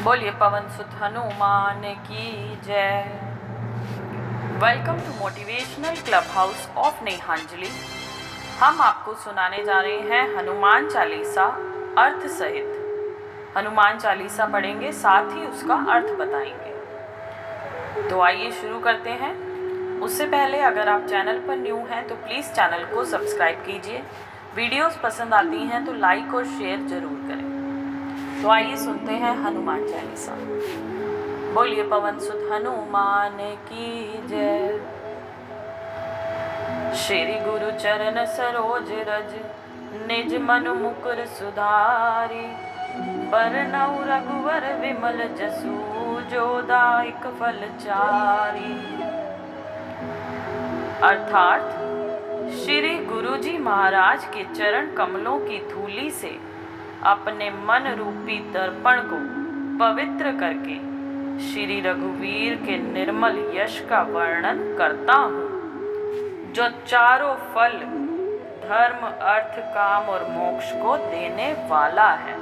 बोलिए पवन सुत हनुमान की जय। Welcome to motivational club house of Nehanjali. हम आपको सुनाने जा रहे हैं हनुमान चालीसा अर्थ सहित। हनुमान चालीसा पढ़ेंगे, साथ ही उसका अर्थ बताएंगे। तो आइए शुरू करते हैं। उससे पहले अगर आप चैनल पर न्यू हैं तो प्लीज़ चैनल को सब्सक्राइब कीजिए। वीडियोस पसंद आती हैं तो लाइक और शेयर ज़रूर करें। तो आइए सुनते हैं हनुमान चालीसा। बोलिए पवन सुत हनुमान की जय। श्री गुरु चरण सरोज रज, निज मन मुकुर सुधारी। बरनउँ रघुवर विमल जसु, जो दायक फल चारी। अर्थात श्री गुरु जी महाराज के चरण कमलों की धूली से अपने मन रूपी दर्पण को पवित्र करके श्री रघुवीर के निर्मल यश का वर्णन करता हूँ, जो चारों फल धर्म अर्थ काम और मोक्ष को देने वाला है।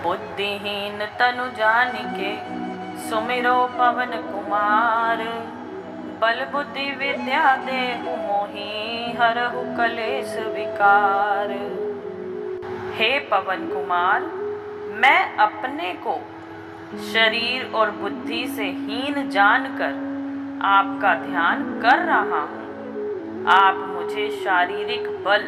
बुद्धिहीन तनु जानिके, सुमिरो पवन कुमार। बल बुद्धि विद्या देहु मोहि, हरहु कलेश विकार। हे पवन कुमार, मैं अपने को शरीर और बुद्धि से हीन जानकर आपका ध्यान कर रहा हूँ। आप मुझे शारीरिक बल,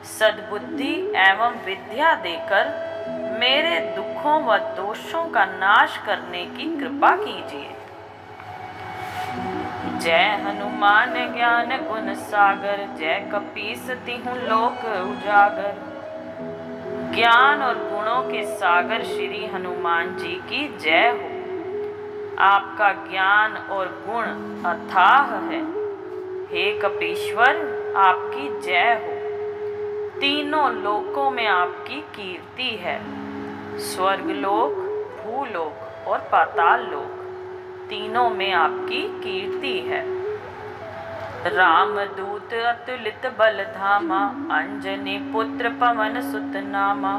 सद्बुद्धि एवं विद्या देकर मेरे दुखों व दोषों का नाश करने की कृपा कीजिए। जय हनुमान ज्ञान गुण सागर, जय कपीस तिहुँ लोक उजागर। ज्ञान और गुणों के सागर श्री हनुमान जी की जय हो। आपका ज्ञान और गुण अथाह है। हे कपीश्वर, आपकी जय हो। तीनों लोकों में आपकी कीर्ति है। स्वर्गलोक, भूलोक और पाताल लोक, तीनों में आपकी कीर्ति है। रामदूत अतुलित बल धामा, अंजनी पुत्र पवन सुत नामा।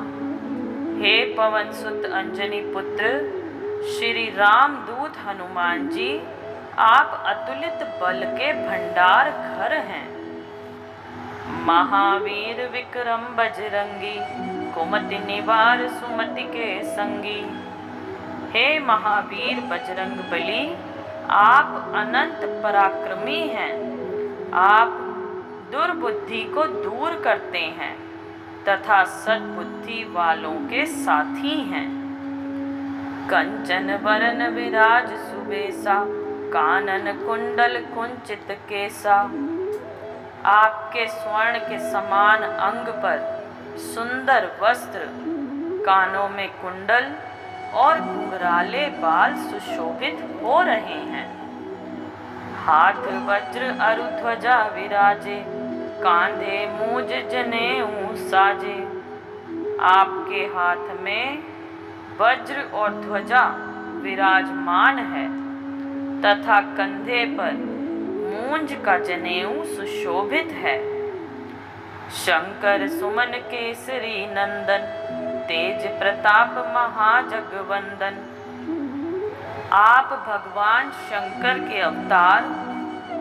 हे पवन सुत अंजनी पुत्र श्री रामदूत हनुमान जी, आप अतुलित बल के भंडार घर हैं। महावीर विक्रम बजरंगी, कुमति निवार सुमति के संगी। हे महावीर बजरंग बली, आप अनंत पराक्रमी हैं। आप दुर्बुद्धि को दूर करते हैं तथा सद्बुद्धि वालों के साथी हैं। कंचन वरन विराज सुबेसा, कानन कुंडल कुंचित केसा। आपके स्वर्ण के समान अंग पर सुंदर वस्त्र, कानों में कुंडल और घुंघराले बाल सुशोभित हो रहे हैं। हाथ वज्र अरु ध्वजा विराजे, कांधे मूज जनेऊ साजे। आपके हाथ में वज्र और ध्वजा विराजमान है तथा कंधे पर मूंज का जनेऊ सुशोभित है। शंकर सुमन केसरी नंदन, तेज प्रताप महाजगवंदन। आप भगवान शंकर के अवतार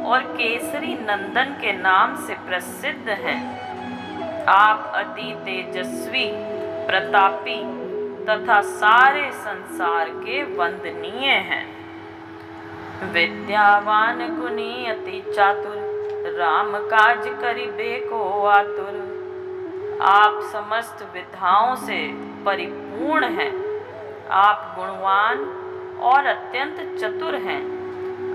और केसरी नंदन के नाम से प्रसिद्ध हैं। आप अति तेजस्वी, प्रतापी तथा सारे संसार के वंदनीय हैं। विद्यावान गुणी अति चातुर, राम काज करिबे को आतुर। आप समस्त विद्याओं से परिपूर्ण हैं। आप गुणवान और अत्यंत चतुर हैं।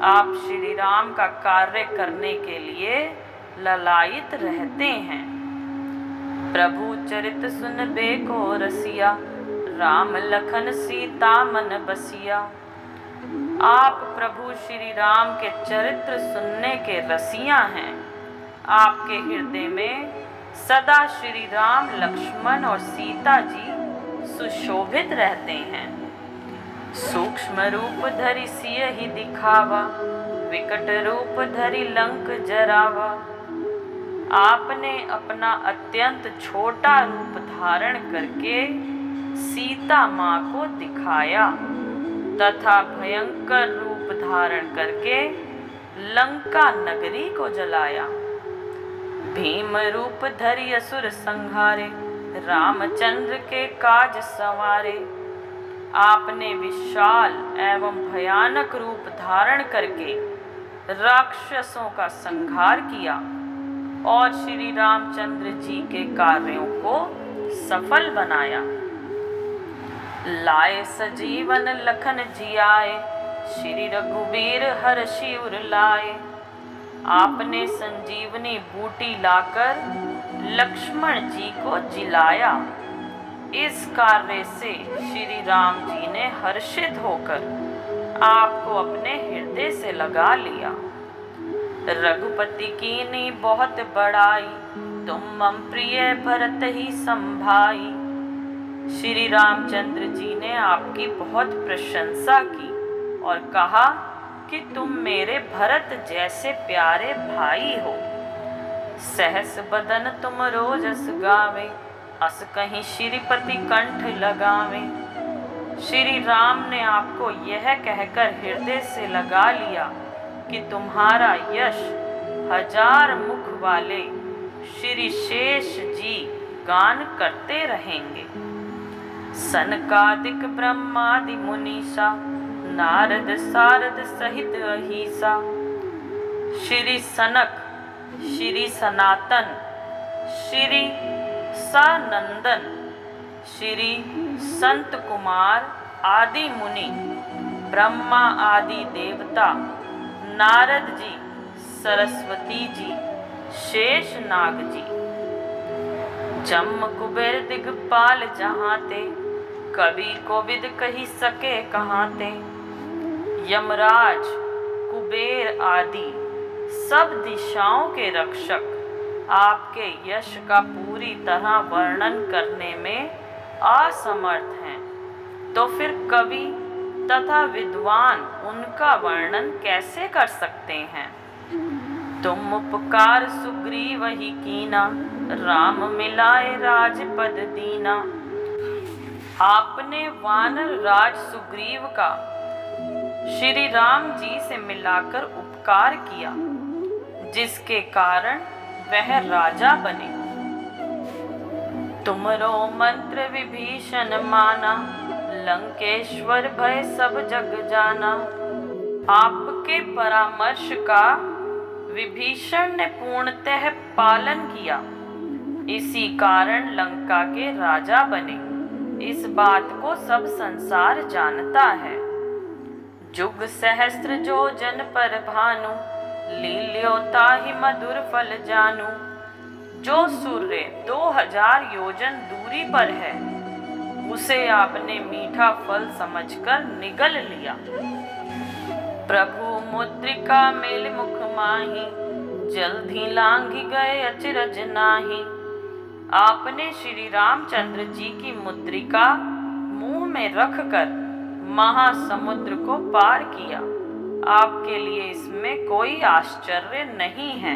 आप श्री राम का कार्य करने के लिए ललायित रहते हैं। प्रभु चरित सुनबे को रसिया, राम लखन सीता मन बसिया। आप प्रभु श्री राम के चरित्र सुनने के रसिया हैं। आपके हृदय में सदा श्री राम, लक्ष्मण और सीता जी सुशोभित रहते हैं। सूक्ष्म रूप धरि सियहि दिखावा, विकट रूप धरि लंक जरावा। आपने अपना अत्यंत छोटा रूप धारण करके सीता माँ को दिखाया तथा भयंकर रूप धारण करके लंका नगरी को जलाया। भीम रूप धरि असुर संहारे, रामचंद्र के काज संवारे। आपने विशाल एवं भयानक रूप धारण करके राक्षसों का संहार किया और श्री रामचंद्र जी के कार्यों को सफल बनाया। लाए सजीवन लखन जियाए, श्री रघुवीर हर्षि उर लाए। आपने संजीवनी बूटी लाकर लक्ष्मण जी को जिलाया। इस कार्य से श्री राम जी ने हर्षित होकर आपको अपने हृदय से लगा लिया। रघुपति कीनी बहुत बड़ाई, तुम मम प्रिय भरत ही संभाई। श्री रामचंद्र जी ने आपकी बहुत प्रशंसा की और कहा कि तुम मेरे भरत जैसे प्यारे भाई हो। सहस बदन तुम रोजस गावे, अस कहीं श्रीपति कंठ लगावे। श्री राम ने आपको यह कहकर हृदय से लगा लिया कि तुम्हारा यश 1000 मुख वाले श्री शेष जी गान करते रहेंगे। सनकादिक ब्रह्मादि मुनीसा, नारद सारद सहित अहिसा। श्री सनक, श्री सनातन, श्री सानंदन, श्री संत कुमार आदि मुनि, ब्रह्मा आदि देवता, नारद जी, सरस्वती जी, शेष नाग जी, जम कुबेर दिगपाल जहाँ ते, कवि कोविद कही सके कहाँ ते। यमराज, कुबेर आदि सब दिशाओं के रक्षक आपके यश का पूरी तरह वर्णन करने में असमर्थ हैं, तो फिर कवि तथा विद्वान उनका वर्णन कैसे कर सकते हैं। तुम उपकार सुग्रीव ही कीना, राम मिलाए राजपद दीना। आपने वानर राज सुग्रीव का श्री राम जी से मिलाकर उपकार किया, जिसके कारण वह राजा बने। तुमरो मंत्र विभीषण माना, लंकेश्वर भय सब जग जाना। आपके परामर्श का विभीषण ने पूर्णतः पालन किया, इसी कारण लंका के राजा बने। इस बात को सब संसार जानता है। जुग सहस्त्र जो जन पर भानु, लील्यो ताहि मधुर फल जानू। जो सूर्य 2000 योजन दूरी पर है, उसे आपने मीठा फल समझकर निगल लिया। प्रभु मुद्रिका मेल मुख माही, जल्दी लांघी गए अचरज नाही। आपने श्री रामचंद्र जी की मुद्रिका मुंह में रखकर महासमुद्र को पार किया। आपके लिए इसमें कोई आश्चर्य नहीं है।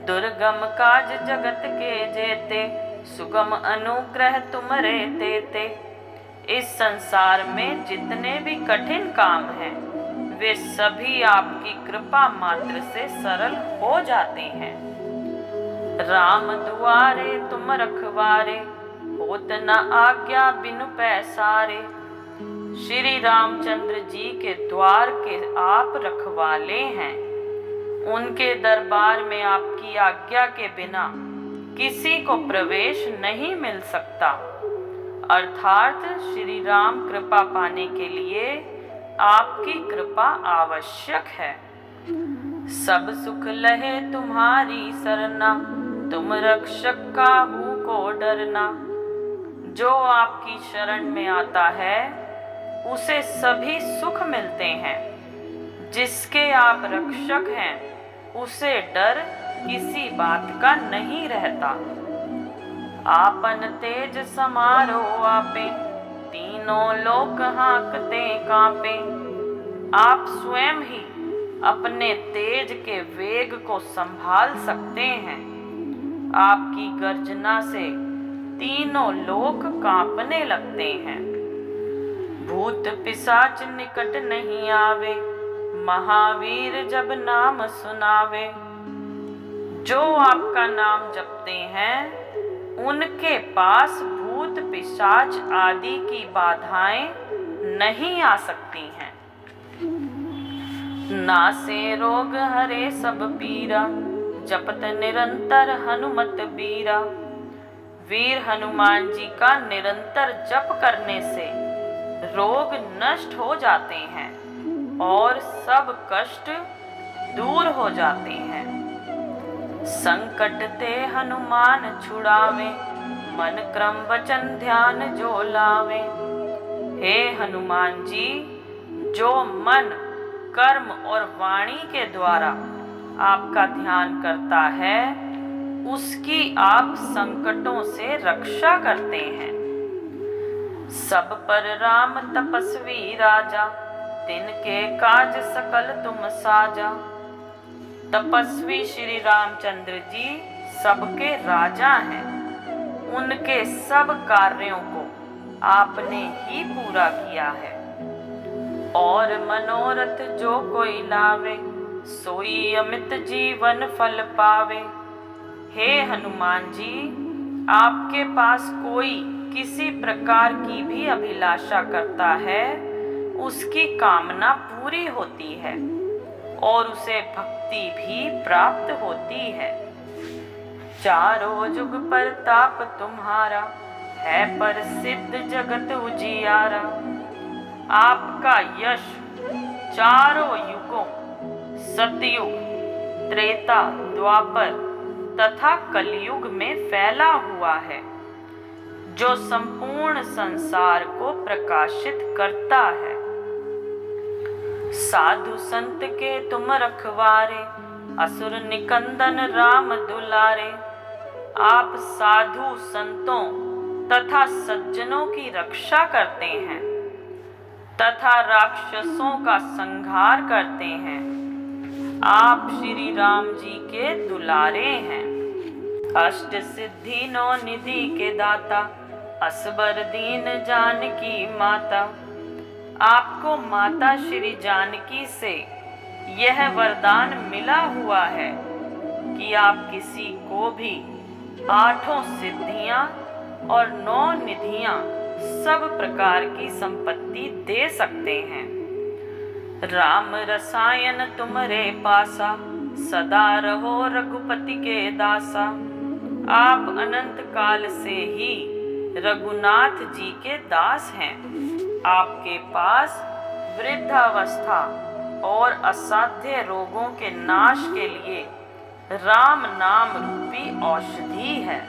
दुर्गम काज जगत के जेते, सुगम अनुग्रह तुमरे तेते। इस संसार में जितने भी कठिन काम हैं, वे सभी आपकी कृपा मात्र से सरल हो जाते हैं। राम दुआरे तुम रखवारे, होत न आज्ञा बिनु पैसारे। श्री रामचंद्र जी के द्वार के आप रखवाले हैं। उनके दरबार में आपकी आज्ञा के बिना किसी को प्रवेश नहीं मिल सकता। अर्थात श्री राम कृपा पाने के लिए आपकी कृपा आवश्यक है। सब सुख लहे तुम्हारी सरना, तुम रक्षक काहू को डरना। जो आपकी शरण में आता है, उसे सभी सुख मिलते हैं। जिसके आप रक्षक हैं, उसे डर किसी बात का नहीं रहता। आपन तेज समारो आपे, तीनों लोक हाँकते कांपे। आप स्वयं ही अपने तेज के वेग को संभाल सकते हैं। आपकी गर्जना से तीनों लोक कांपने लगते हैं। भूत पिशाच निकट नहीं आवे, महावीर जब नाम सुनावे। जो आपका नाम जपते हैं उनके पास भूत पिशाच आदि की बाधाएं नहीं आ सकती हैं। नासे रोग हरे सब पीरा, जपत निरंतर हनुमत बीरा। वीर हनुमान जी का निरंतर जप करने से रोग नष्ट हो जाते हैं और सब कष्ट दूर हो जाते हैं। संकट ते हनुमान छुड़ावे, मन क्रम वचन ध्यान जो लावे। हे हनुमान जी, जो मन कर्म और वाणी के द्वारा आपका ध्यान करता है उसकी आप संकटों से रक्षा करते हैं। सब पर राम तपस्वी राजा, तिनके काज सकल तुम साजा। तपस्वी श्री रामचंद्र जी सबके राजा हैं। उनके सब कार्यों को आपने ही पूरा किया है। और मनोरथ जो कोई लावे, सोई अमित जीवन फल पावे। हे हनुमान जी, आपके पास कोई किसी प्रकार की भी अभिलाषा करता है उसकी कामना पूरी होती है और उसे भक्ति भी प्राप्त होती है। चारों जुग प्रताप तुम्हारा, है प्रसिद्ध जगत उजियारा। आपका यश चारों युगों सतयुग, त्रेता, द्वापर तथा कलयुग में फैला हुआ है, जो संपूर्ण संसार को प्रकाशित करता है। साधु संत के तुम रखवारे, असुर निकंदन राम दुलारे। आप साधु संतों तथा सज्जनों की रक्षा करते हैं तथा राक्षसों का संहार करते हैं। आप श्री राम जी के दुलारे हैं। अष्ट सिद्धि नौ निधि के दाता, असबर दीन जानकी माता। आपको माता श्री जानकी से यह वरदान मिला हुआ है कि आप किसी को भी आठों सिद्धियां और 9 निधियां सब प्रकार की संपत्ति दे सकते हैं। राम रसायन तुम्हारे पासा, सदा रहो रघुपति के दासा। आप अनंत काल से ही रघुनाथ जी के दास हैं। आपके पास वृद्धावस्था और असाध्य रोगों के नाश के लिए राम नाम रूपी औषधि है।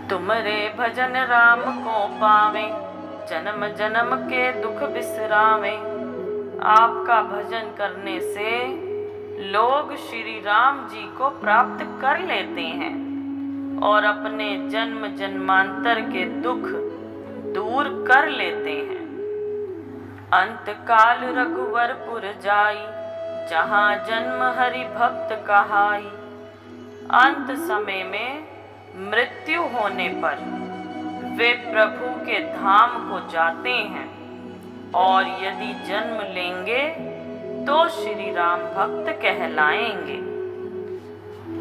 तुमरे भजन राम को पावे, जन्म जन्म के दुख बिसरावे। आपका भजन करने से लोग श्री राम जी को प्राप्त कर लेते हैं और अपने जन्म जन्मांतर के दुख दूर कर लेते हैं। अंत काल रघुवरपुर जाई, जहाँ जन्म हरि भक्त कहाई। अंत समय में मृत्यु होने पर वे प्रभु के धाम को जाते हैं और यदि जन्म लेंगे तो श्री राम भक्त कहलाएंगे।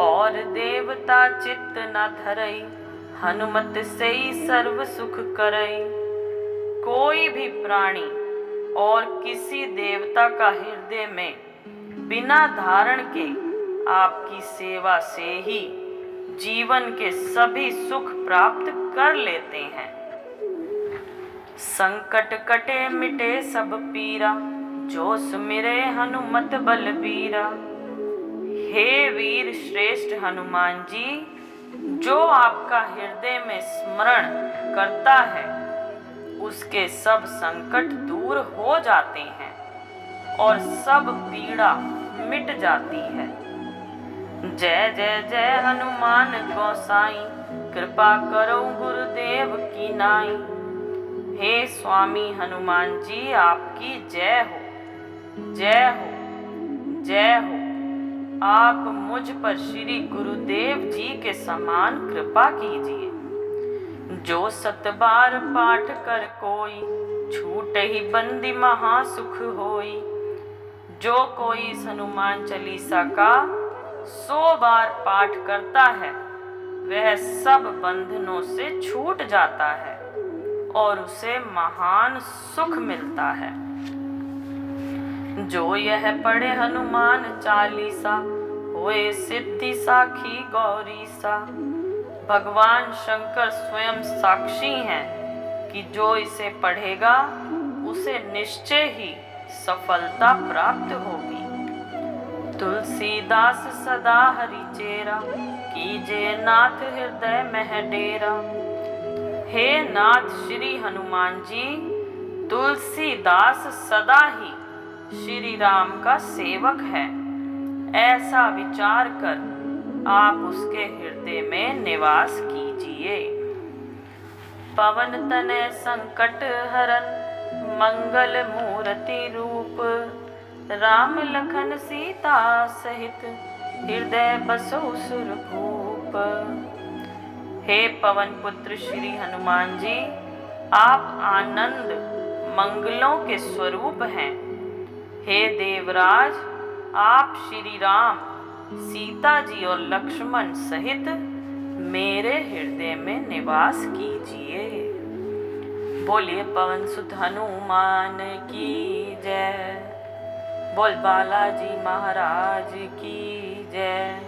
और देवता चित्त न धरई, हनुमत से ही सर्व सुख करई। कोई भी प्राणी और किसी देवता का हृदय में बिना धारण के आपकी सेवा से ही जीवन के सभी सुख प्राप्त कर लेते हैं। संकट कटे मिटे सब पीरा, जो सुमिरे हनुमत बलबीरा। हे वीर श्रेष्ठ हनुमान जी, जो आपका हृदय में स्मरण करता है उसके सब संकट दूर हो जाते हैं और सब पीड़ा मिट जाती है। जय जय जय हनुमान गोसाई, कृपा करो गुरुदेव की नाई। हे स्वामी हनुमान जी, आपकी जय हो, जय हो, जय हो। आप मुझ पर श्री गुरुदेव जी के समान कृपा कीजिए। जो 7 बार पाठ कर कोई, छूट ही बंदी महासुख होई। जो कोई इस हनुमान चालीसा का 100 बार पाठ करता है, वह सब बंधनों से छूट जाता है और उसे महान सुख मिलता है। जो यह पढ़े हनुमान चालीसा, होए सिद्धि साखी गौरी सा। भगवान शंकर स्वयं साक्षी हैं कि जो इसे पढ़ेगा उसे निश्चय ही सफलता प्राप्त होगी। तुलसीदास सदा हरि चेरा, कीजे नाथ हृदय मह डेरा। हे नाथ श्री हनुमान जी, तुलसीदास सदा ही श्री राम का सेवक है, ऐसा विचार कर आप उसके हृदय में निवास कीजिए। पवन तनय संकट हरन, मंगल मूर्ति रूप। राम लखन सीता सहित, हृदय बसो सुरभूप। हे पवन पुत्र श्री हनुमान जी, आप आनंद मंगलों के स्वरूप हैं। हे देवराज, आप श्री राम, सीता जी और लक्ष्मण सहित मेरे हृदय में निवास कीजिए। बोलिए पवन सुत हनुमान की जय। बोल बालाजी महाराज की जय।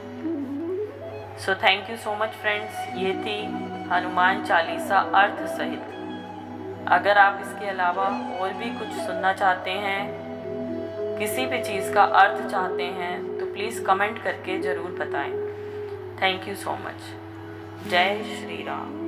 So thank you so much friends, ये थी हनुमान चालीसा अर्थ सहित। अगर आप इसके अलावा और भी कुछ सुनना चाहते हैं, किसी भी चीज़ का अर्थ चाहते हैं, तो प्लीज़ कमेंट करके ज़रूर बताएं। Thank you so much. जय श्री राम।